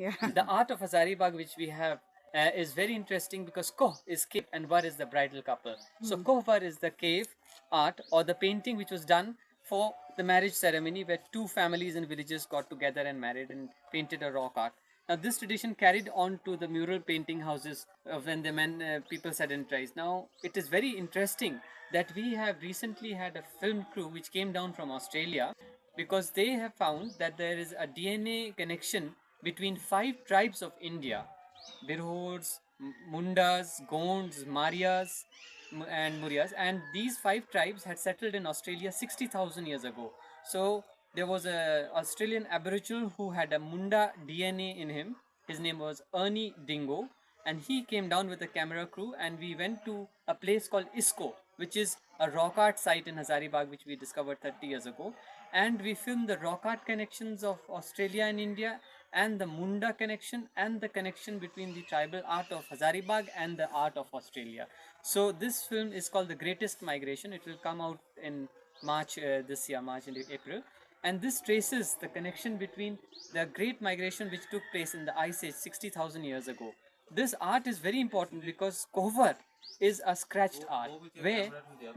Yeah. The art of Hazaribagh, which we have, is very interesting because Koh is cave and Var is the bridal couple. So Hmm. Koh Var is the cave art or the painting which was done for the marriage ceremony where two families and villages got together and married and painted a rock art. Now this tradition carried on to the mural painting houses when the men people sedentarized. Now it is very interesting that we have recently had a film crew which came down from Australia because they have found that there is a DNA connection between five tribes of India: Birhors, Mundas, Gonds, Marias, and Murias. And these five tribes had settled in Australia 60,000 years ago. So there was a Australian Aboriginal who had a Munda DNA in him. His name was Ernie Dingo, and he came down with a camera crew, and we went to a place called Isco, which is a rock art site in Hazaribagh, which we discovered 30 years ago. And we filmed the rock art connections of Australia and India, and the Munda connection, and the connection between the tribal art of Hazaribagh and the art of Australia. So this film is called The Greatest Migration. It will come out in March this year, March and April. And this traces the connection between the Great Migration which took place in the Ice Age 60,000 years ago. This art is very important because Kohvar is a scratched art where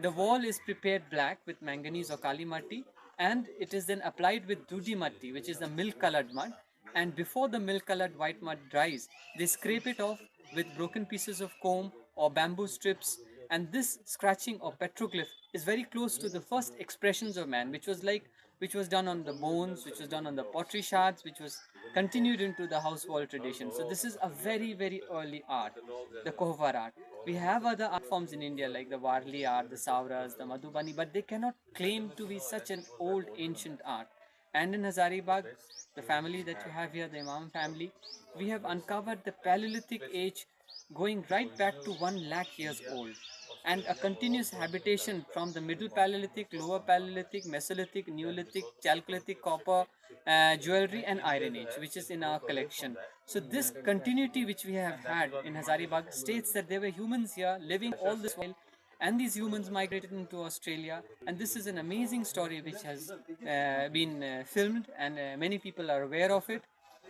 the wall is prepared black with manganese or kali matti, and it is then applied with dudi matti, which is the milk colored mud. And before the milk colored white mud dries, they scrape it off with broken pieces of comb or bamboo strips. And this scratching or petroglyph is very close to the first expressions of man, which was done on the bones, which was done on the pottery shards, which was continued into the house wall tradition. So this is a very, very early art, the Kohvar art. We have other art forms in India like the Warli art, the Savras, the Madhubani, but they cannot claim to be such an old ancient art. And in Hazaribagh, the family that you have here, the Imam family, we have uncovered the Paleolithic age going right back to 1 lakh years old, and a continuous habitation from the Middle Paleolithic, Lower Paleolithic, Mesolithic, Neolithic, Chalcolithic, Copper, jewelry, and Iron Age, which is in our collection. So this continuity which we have had in Hazaribagh states that there were humans here living all this while, and these humans migrated into Australia. And this is an amazing story which has been filmed, and many people are aware of it.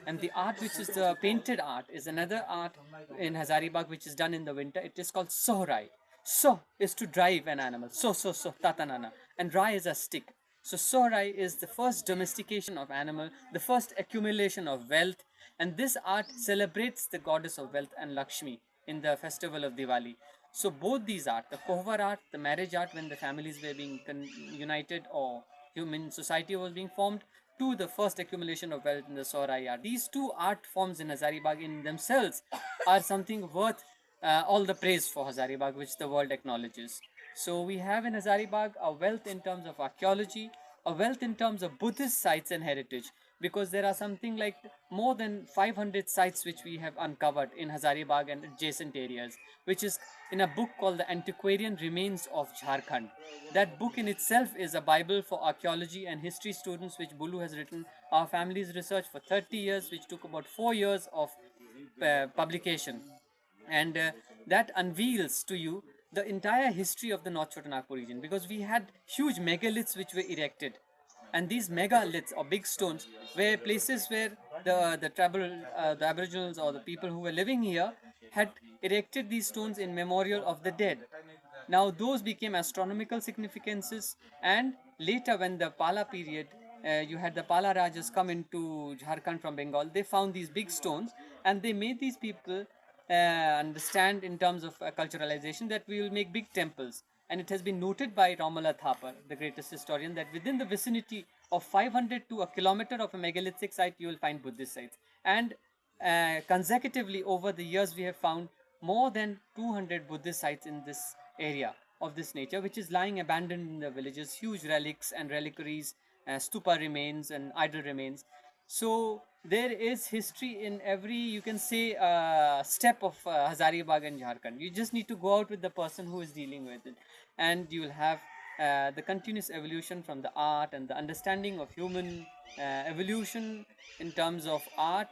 And the art, which is the painted art, is another art in Hazaribagh which is done in the winter. It is called Sohrai. So is to drive an animal. So, tatanana. And Rai is a stick. So Sohrai is the first domestication of animal, the first accumulation of wealth, and this art celebrates the goddess of wealth and Lakshmi in the festival of Diwali. So both these art, the Kohvar art, the marriage art when the families were being united or human society was being formed, to the first accumulation of wealth in the Sohrai art. These two art forms in Hazaribagh in themselves are something worth all the praise for Hazaribagh, which the world acknowledges. So we have in Hazaribagh a wealth in terms of archaeology, a wealth in terms of Buddhist sites and heritage, because there are something like more than 500 sites which we have uncovered in Hazaribagh and adjacent areas, which is in a book called The Antiquarian Remains of Jharkhand. That book in itself is a Bible for archaeology and history students, which Bulu has written. Our family's research for 30 years, which took about 4 years of publication. And that unveils to you the entire history of the North Chotanagpur region, because we had huge megaliths which were erected, and these megaliths or big stones were places where the Aboriginals or the people who were living here had erected these stones in memorial of the dead. Now those became astronomical significances, and later when the Pala period, you had the Pala Rajas come into Jharkhand from Bengal, they found these big stones, and they made these people understand in terms of culturalization that we will make big temples. And it has been noted by Ramala Thapar, the greatest historian, that within the vicinity of 500 to a kilometer of a megalithic site, you will find Buddhist sites. And consecutively over the years, we have found more than 200 Buddhist sites in this area of this nature, which is lying abandoned in the villages, huge relics and reliquaries, stupa remains and idol remains. So there is history in every, you can say, step of Hazaribagh and Jharkhand. You just need to go out with the person who is dealing with it, and you will have the continuous evolution from the art and the understanding of human evolution in terms of art